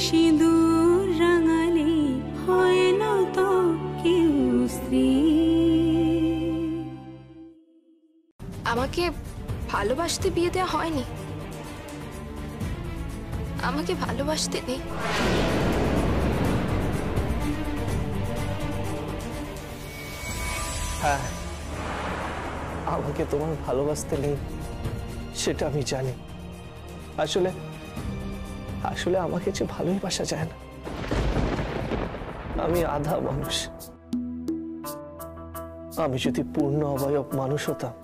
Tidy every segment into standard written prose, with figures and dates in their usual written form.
সিঁদুর রাঙালে হয় না তো কেউ স্ত্রী। আমাকে ভালোবাসতে বিয়ে দেওয়া হয়নি, আমাকে ভালোবাসতে নেই। হ্যাঁ, আমাকে তোমার ভালোবাসতে নেই সেটা আমি জানি। আসলে আসলে আমাকে যে ভালোই বাসা যায় না। আমি আধা মানুষ। আমি যদি পূর্ণ অবয়ব মানুষ হতাম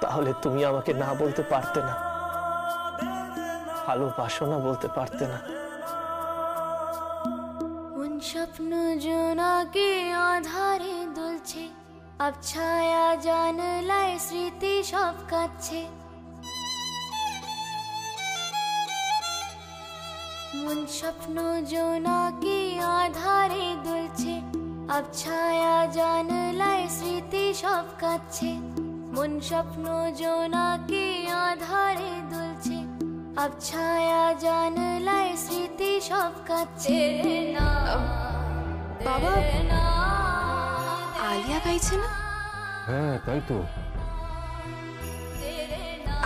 তাহলে তুমি আমাকে না বলতে পারতে না, ভালোবাসো না বলতে পারতে না। उन স্বপ্ন জোনাকে আধারে দুলছে, আব ছায়া জানলায় স্মৃতি সব কাচ্ছে। মন স্বপ্ন জোনাকে আধারে দুলছে, আব ছায়া জানলায় স্মৃতি সব কাচ্ছে। মন স্বপ্ন জোনাকে আধারে দুলছে, আব ছায়া জানলায় স্মৃতি সব কাচ্ছে। বাবা, আলিয়া গাইছে না? হ্যাঁ তাই তো।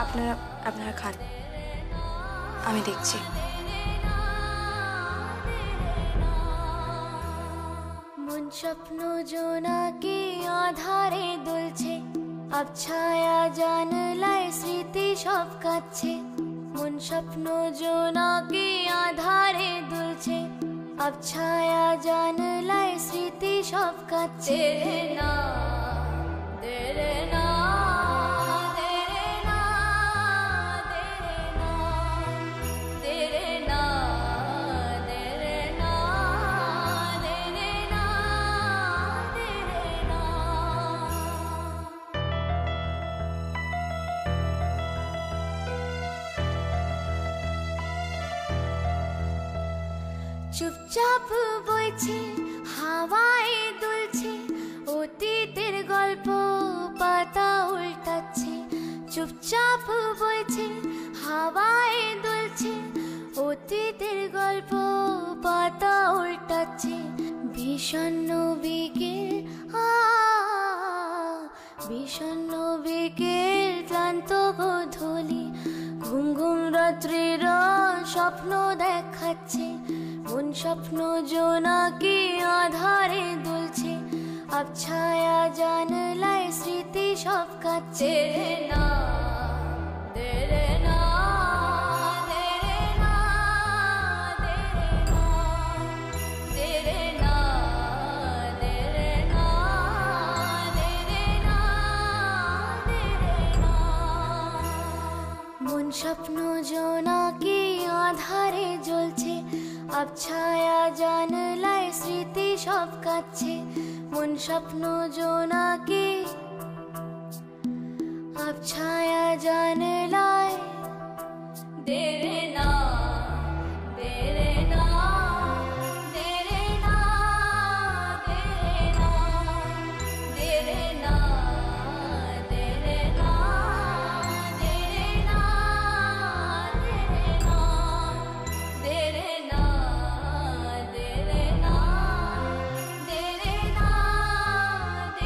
আপনারা আপনারা খান, আমি দেখছি। মন স্বপ্ন জোনাকে আধারে দুলছে, আব ছায়া জানলায় স্মৃতি সব কাচ্ছে। মন স্বপ্ন জোনাকে আধারে দুলছে, আব ছায়া জানলায় স্মৃতি সব কাচ্ছে। চুপচাপ বইছে হাওয়ায় দুলছে, অতীতের গল্প পাতা উল্টাচ্ছে। চুপচাপ বইছে হাওয়ায় দুলছে, অতীতের গল্প পাতা উল্টাচ্ছে। বিষণ্ণ বিকেল, বিষণ্ণ বিকেল, ক্লান্ত গোধূলি, ঘুম ঘুম রাত্রির স্বপ্ন দেখাচ্ছে। মন স্বপ্ন জোনাকে আধারে দুলছে, আব ছায়া জানলায় স্মৃতি সব কাচ্ছে। মন স্বপ্ন জোনাকে আধারে জ্বলছে, আব ছায়া জানলায় স্মৃতি সব কাচ্ছে। মন স্বপ্ন জোনাকে আব ছায়া জানলায় দেরে না, দেরে না, দেরে না, দেরে না, দেরে না, দেরে না, দেরে না, দেরে না, দেরে না, দেরে না, দেরে না,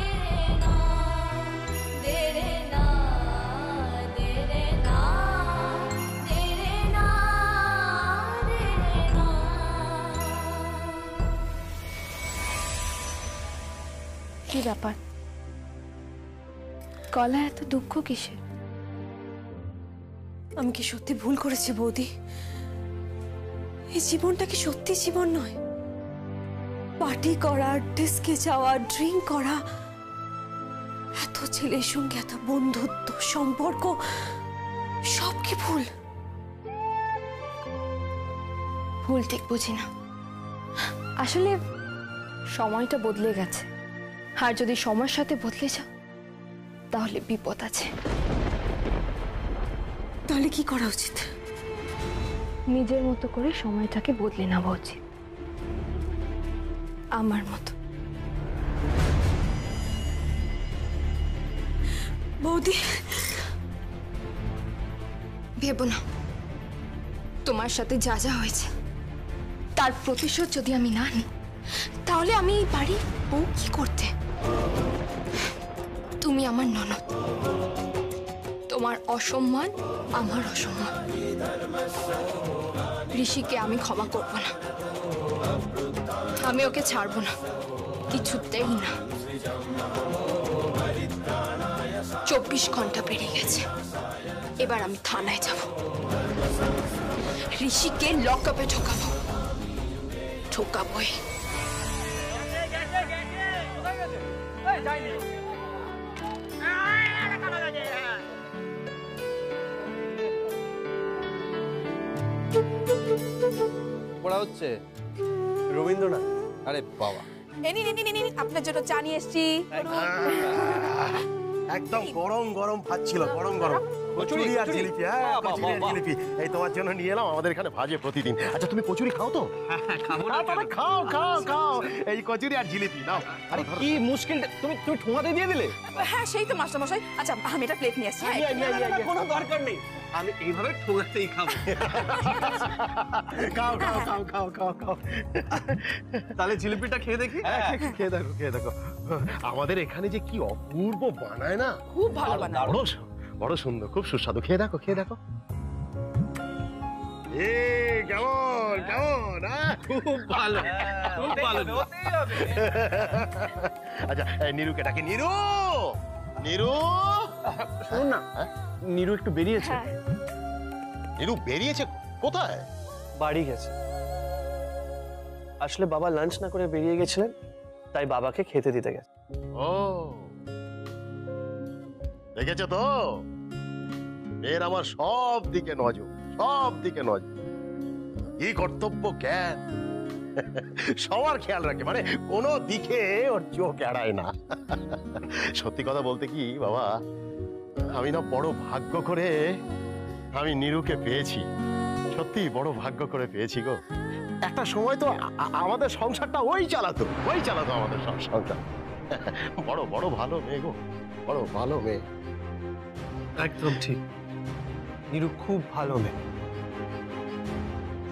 দেরে না, দেরে না, দেরে না, দেরে না। কি ব্যাপার, গলায় এত দুঃখ কিসের? আমি কি সত্যি ভুল করেছি বৌদি? এই জীবনটা কি সত্যি জীবন নয়? পার্টি করা, ডিস্কে যাওয়া, ড্রিঙ্ক করা, এত ছেলের সঙ্গে এত বন্ধুত্ব সম্পর্ক, সব কি ভুল? ভুল ঠিক বুঝি না। আসলে সময়টা বদলে গেছে, আর যদি সময়ের সাথে বদলে যাও তাহলে বিপদ আছে। তাহলে কি করা উচিত? নিজের মতো করে সময়টাকে বদলে নেওয়া উচিত, আমার মতো। বৌদি, ভেবো না, তোমার সাথে যা যা হয়েছে তার প্রতিশোধ যদি আমি না নিই তাহলে আমি এই বাড়ির বউ কি করতে? তুমি আমার ননদ, তোমার অসম্মান আমার অসম্মান। ঋষিকে আমি ক্ষমা করব না, আমি ওকে ছাড়বো না, কিছুতেই না। 24 ঘন্টা পেরিয়ে গেছে, এবার আমি থানায় যাব, ঋষিকে লকআপে ঠকাবোই। পড়া হচ্ছে রবীন্দ্রনাথ। আরে বাবা, আপনার জন্য চা নিয়ে এসছি। একদম গরম গরম ভাত ছিল, গরম গরম কচুরি আর জিলিপি। হ্যাঁ, কচুরি আর জিলিপি এই তোমার জন্য নিয়ে এলাম, আমাদের এখানে ভাজে প্রতিদিন। আচ্ছা তুমি কচুরি খাও তো? খাবো না, খাও খাও খাও, এই কচুরি আর জিলিপি নাও। আরে কি মুশকিল, তুমি ঠোঙাতে দিয়ে দিলে? হ্যাঁ সেই তো মাস্টার মশাই। আচ্ছা আমি এটা প্লেট নিয়ে আসছি। কোনো দরকার নেই, আমি এইভাবে ঠোঙাতেই খাবো। খাও খাও খাও খাও খাও খাও। তাহলে জিলিপিটা খেয়ে দেখি। খেয়ে দেখো খেয়ে দেখো, আমাদের এখানে যে কি অপূর্ব বানায় না, খুব ভালো বানায়। বড় সুন্দর, খুব সুস্বাদু। খেয়ে দেখো খেয়ে দেখো। কেমন কেমন? খুব ভালো, খুব ভালো। আচ্ছা নিরুকে ডাকে। নিরু, নিরু শুনুন না, নিরু একটু বেরিয়েছে। নিরু বেরিয়েছে কোথায়? বাড়ি গেছে। আসলে বাবা লাঞ্চ না করে বেরিয়ে গেছিলেন, তাই বাবাকে খেতে দিতে গেছে। ও দেখেছো তো, এর আমার সব দিকে নজর, সব দিকে নজর। কি কর্তব্য জ্ঞান, সবার খেয়াল রাখে, মানে কোনো দিকে ওর চোখ এড়ায় না। সত্যি কথা বলতে কি বাবা, আমি না বড় ভাগ্য করে আমি নিরুকে পেয়েছি, সত্যি বড় ভাগ্য করে পেয়েছি গো। একটা সময় তো আমাদের সংসারটা ওই চালাতো আমাদের সংসার। বড় বড় ভালো মেয়ে গো, বড় ভালো মেয়ে। একদম ঠিক, নিরু খুব ভালো মেয়ে।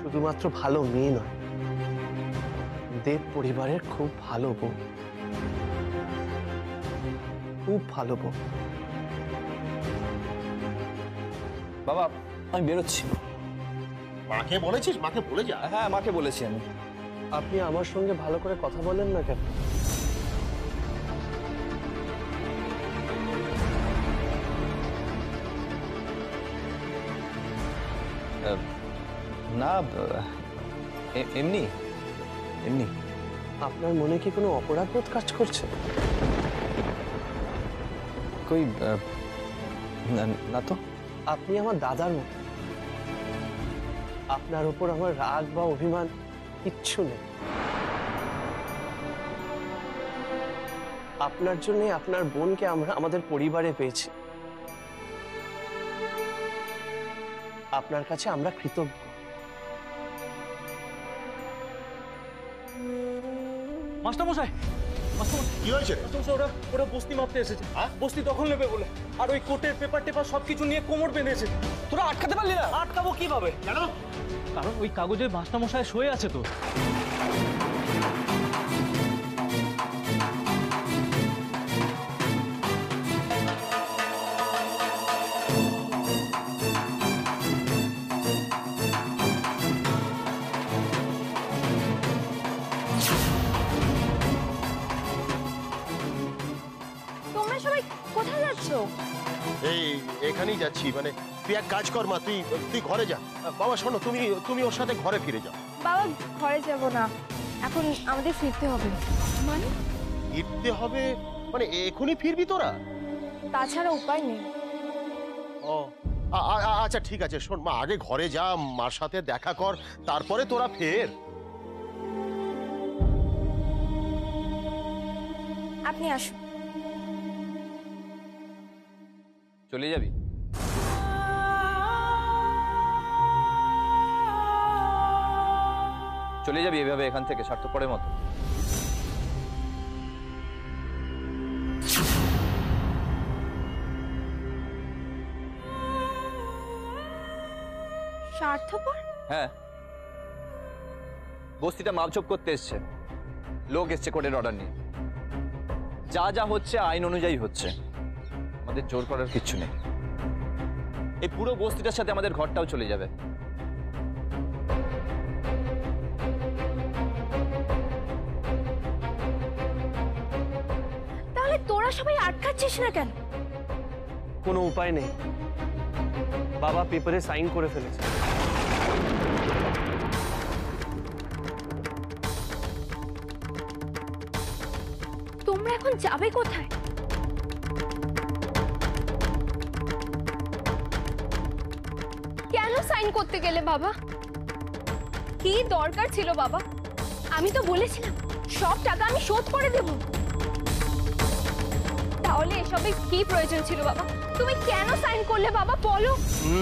শুধুমাত্র ভালো মেয়ে নয়, দেব পরিবারের খুব ভালো বউ, খুব ভালো বউ। বাবা আমি বেরোচ্ছি। মাকে বলেছিস? মাকে বলে যা। হ্যাঁ মাকে বলেছি আমি। আপনি আমার সঙ্গে ভালো করে কথা বলেন না কেন? না এমনি এমনি। আপনার মনে কি কোনো অপরাধ বোধ কাজ করছে? কই না তো। আপনি আমার দাদার মতো, আপনার উপর আমার রাগ বা অভিমান কিচ্ছু নেই। আপনার জন্য আপনার বোনকে আমরা আমাদের পরিবারে পেয়েছি, আপনার কাছে আমরা কৃতজ্ঞ। মাস্টারমশাই, কি হয়েছে? ওরা বস্তি মাপতে এসেছে। বস্তি দখল নেবে বলে, আর ওই কোর্টের পেপার টেপার সবকিছু নিয়ে কোমর বেঁধেছে। তোরা আটকাতে পারলি না? আটকাবো কিভাবে? কেন? কারণ ওই কাগজে মাস্টারমশাই সই আছে তো। তোমরা সবাই কোথায় যাচ্ছ? এই এখানেই যাচ্ছি, মানে তুই এক কাজ কর মা, তুই ঘরে যা। বাবা শোনো, তুমি ওর সাথে ঘরে ফিরে যাও। বাবা ঘরে যাব না, এখন আমাদের ফিরতে হবে। মানে? ফিরতে হবে মানে এখনই ফিরবি তোরা? তাছাড়া উপায় নেই। ও আচ্ছা ঠিক আছে, শোন মা, আগে ঘরে যা, মার সাথে দেখা কর, তারপরে তোরা ফের। আপনি আসুন। চলে যাবি? চলে যাবি এভাবে এখান থেকে স্বার্থপরের মতো? স্বার্থপর? হ্যাঁ, বস্তিটা মাপঝোপ করতে এসছে, লোক এসছে কোর্টের অর্ডার নিয়ে। যা যা হচ্ছে আইন অনুযায়ী হচ্ছে, আমাদের জোর করার কিচ্ছু নেই। এই পুরো বস্তিটার সাথে আমাদের ঘরটাও চলে যাবে। তাহলে তোরা সবাই আটকাচ্ছিস না কেন? কোনো উপায় নেই, বাবা পেপারে সাইন করে ফেলেছে। তোমরা এখন যাবে কোথায়? কেন সাইন করতে গেলে বাবা? কি দরকার ছিল বাবা? আমি তো বলেছিলাম সব টাকা আমি শোধ করে দেব। তাহলে এসবের কি প্রয়োজন ছিল বাবা? তুমি কেন সাইন করলে বাবা বলো?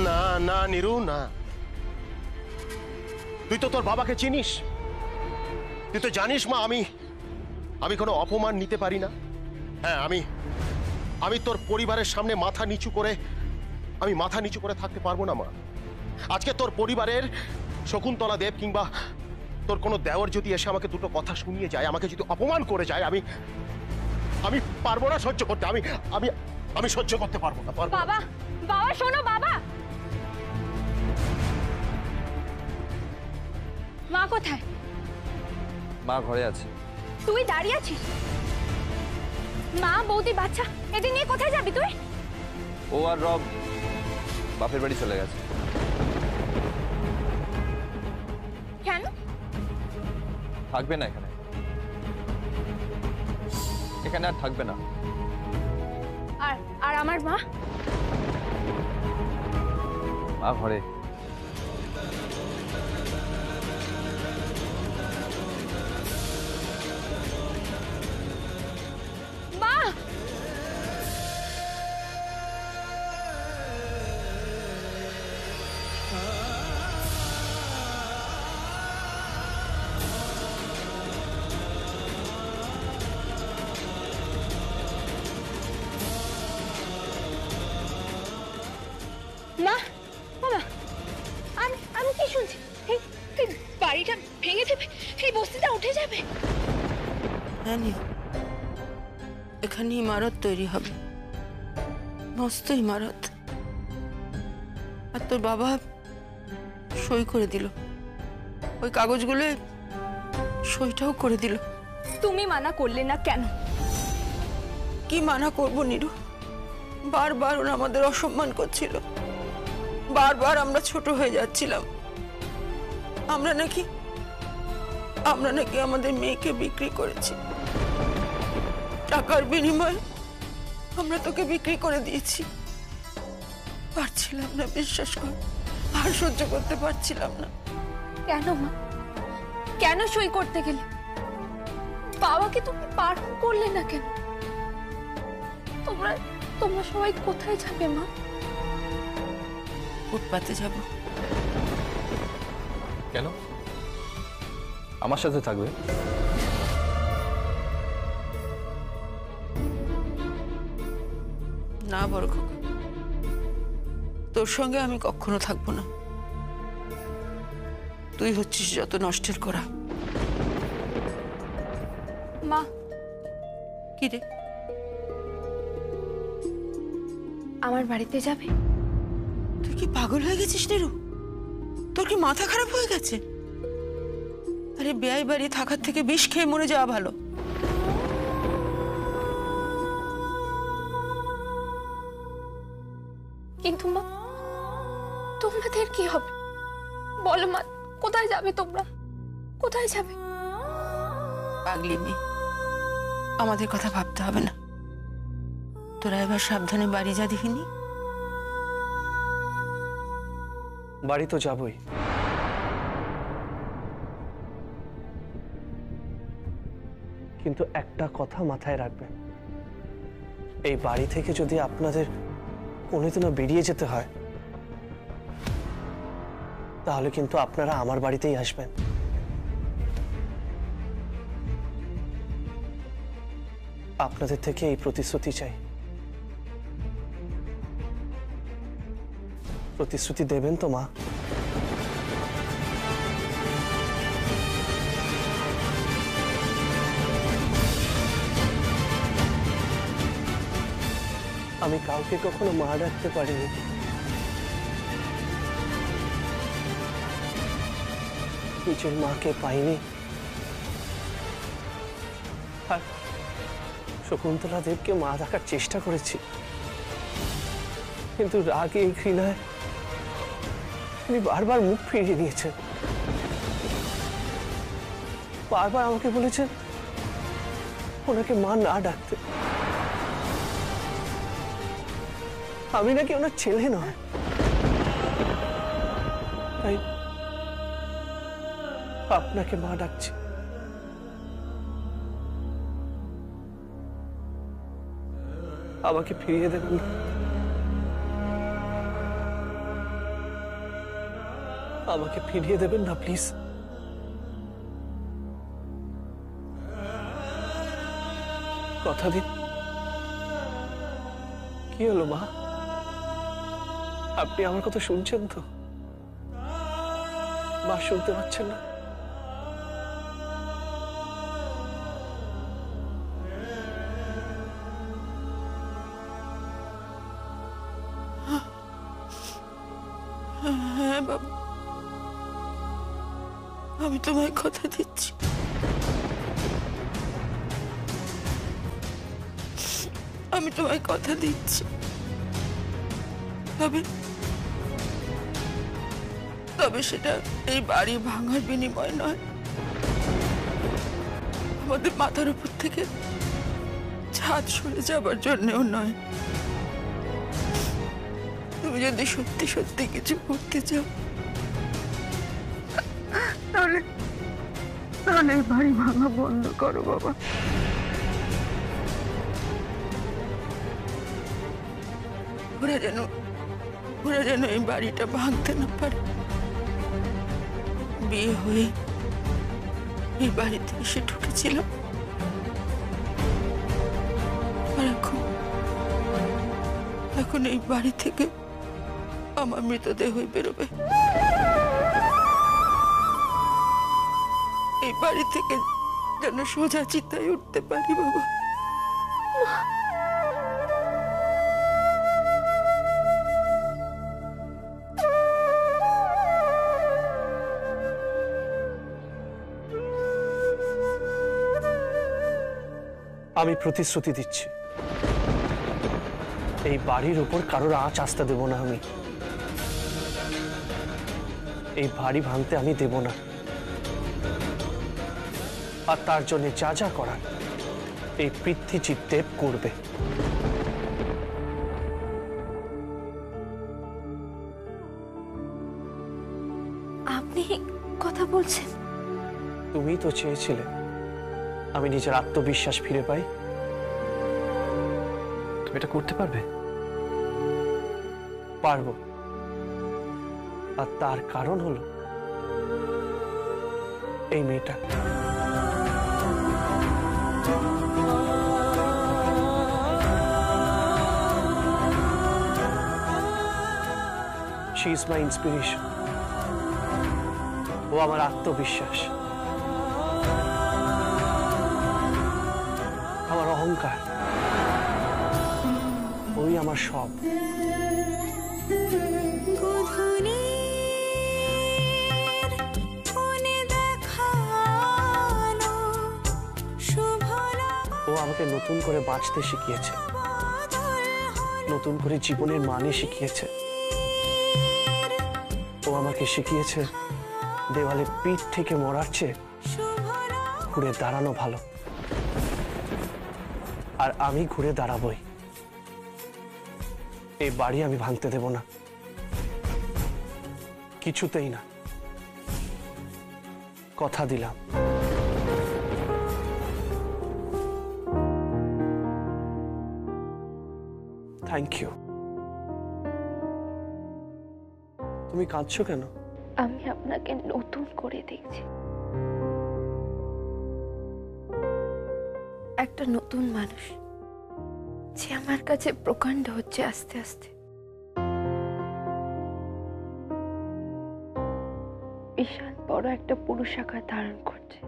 না না নিরু, না। তুই তো তোর বাবাকে চিনিস, তুই তো জানিস মা আমি কোনো অপমান নিতে পারি না। হ্যাঁ, আমি তোর পরিবারের সামনে মাথা নিচু করে থাকতে পারবো না মা। আজকে তোর পরিবারের শকুন্তলা দেব কিংবা তোর কোনো দেওর যদি এসে আমাকে দুটো কথা শুনিয়ে যায়, আমাকে যদি অপমান করে যায়, আমি পারবো না সহ্য করতে। আমি সহ্য করতে পারবো না। বাবা, বাবা শোনো বাবা। মা কোথায়? মা ঘরে আছে। তুই দাঁড়িয়ে আছিস? মা, বৌদি, বাচ্চা এদের নিয়ে কোথায় যাবি তুই? ও আর রব বাপের বাড়ি চলে গেছে। কেন? থাকবে না এখানে আর থাকবে না। আর আমার মা? মা ঘরে। মা! মা, বাবা, আমি কি শুনছি? এই বাড়িটা ভেঙে দেবে, এই বস্তিটা উঠে যাবে। হ্যাঁ নিও, এখানে ইমারত তৈরি হবে, মস্ত ইমারত। আর তোর বাবা সই করে দিল, ওই কাগজগুলো সইটাও করে দিল। তুমি মানা করলে না কেন? কি মানা করবো নিরু? বারবার ওরা আমাদের অসম্মান করছিল, বারবার আমরা ছোট হয়ে যাচ্ছিলাম। আমরা নাকি আমাদের মেয়েকে বিক্রি করেছি, টাকার বিনিময়ে আমরা তোকে বিক্রি করে দিয়েছি। পারছিলাম না, বিশ্বাস কর, আর সহ্য করতে পারছিলাম না। কেন মা? কেন সই করতে গেলে? বাবাকে তুমি বারণ করলে না কেন? তোমরা সবাই কোথায় যাবে মা? ফুটপাতে যাব। কেন? আমার সাথে থাকবে? না বড় খোকা, তোর সঙ্গে আমি কখনো থাকবো না। তুই হচ্ছিস যত নষ্টের করা। মা, কি রে? আমার বাড়িতে যাবে? তুই কি পাগল হয়ে গেছিস নিরু? তোর কি মাথা খারাপ হয়ে গেছে? আরে বেয়াই বাড়ি থাকার থেকে বিষ খেয়ে মরে যাওয়া ভালো। কিন্তু মা, তোমাদের কি হবে বলো মা? কোথায় যাবে তোমরা? কোথায় যাবে? পাগলি মেয়ে, আমাদের কথা ভাবতে হবে না। তোরা এবার সাবধানে বাড়ি যা দেখিনি। বাড়ি তো যাবই, কিন্তু একটা কথা মাথায় রাখবেন, এই বাড়ি থেকে যদি আপনাদের কোনোদিনও বেরিয়ে যেতে হয়, তাহলে কিন্তু আপনারা আমার বাড়িতেই আসবেন। আপনাদের থেকে এই প্রতিশ্রুতি চাই। প্রতিশ্রুতি দেবেন তো মা? আমি কাউকে কখনো মা ডাকতে পারিনি। নিজের মাকে পাইনি। আর শকুন্তলা দেবকে মা ডাকার চেষ্টা করেছি, কিন্তু রাগে ঘৃণায় তিনি বারবার মুখ ফিরিয়ে নিয়েছেন। বারবার আমাকে বলেছেন ওনাকে মা না ডাকতে। আমি নাকি ওনার ছেলে নয়, তাই আপনাকে মা ডাকছি। আমাকে ফিরিয়ে দেবেন না, আমাকে ফিরিয়ে দেবেন না প্লিজ। কথা দিন। কি হলো মা, আপনি আমার কথা শুনছেন তো? মা শুনতে পাচ্ছেন না? হ্যাঁ বাবা, আমি তোমায় কথা দিচ্ছি, আমি তোমায় কথা দিচ্ছি। তবে সেটা এই বাড়ি ভাঙার বিনিময় নয়, আমাদের মাথার উপর থেকে ছাদ সরে যাবার জন্যও নয়। তুমি যদি সত্যি সত্যি কিছু করতে চাও তাহলে এই বাড়ি ভাঙা বন্ধ করো বাবা। ওরা যেন এই বাড়িটা ভাঙতে না পারে। বিয়ে হয়ে এই বাড়িতে এসে ঢুকেছিল, আর এখন এই বাড়ি থেকে আমার মৃতদেহই বেরোবে। এই বাড়ি থেকে যেন সোজা চিতায় উঠতে পারি বাবা। আমি প্রতিশ্রুতি দিচ্ছি, এই বাড়ির উপর কারোর আঁচ আসতে দেব না। আমি এই বাড়ি ভাঙতে আমি দেব না, আর তার জন্য যা যা করার এই পৃথ্বীজিৎ দেব করবে। আপনি কথা বলছেন? তুমি তো চেয়েছিলে আমি নিজের আত্মবিশ্বাস ফিরে পাই। তুমি এটা করতে পারবে? পারবো, আর তার কারণ হলো এই মেয়েটা। She is my inspiration. ও আমার আত্মবিশ্বাস, আমার অহংকার, ওই আমার সব। ও আমাকে নতুন করে বাঁচতে শিখিয়েছে, নতুন করে জীবনের মানে শিখিয়েছে। ও আমাকে শিখিয়েছে দেওয়ালে পিঠ থেকে মরার চেয়ে ঘুরে দাঁড়ানো ভালো, আর আমি ঘুরে দাঁড়াবই। এই বাড়ি আমি ভাঙতে দেব না, কিছুতেই না। কথা দিলাম। Thank you. তুমি কাঁদছো কেন? আমি আপনাকে নতুন করে দেখছি, একটা নতুন মানুষ যে আমার কাছে প্রকাণ্ড হচ্ছে আস্তে আস্তে। বিশাল বড় একটা পুরুষ আকার ধারণ করছে।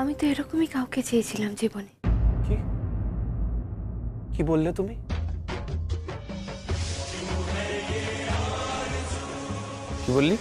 আমি তো এরকমই কাউকে চেয়েছিলাম জীবনে। কি? কি বললে তুমি? কি বললি?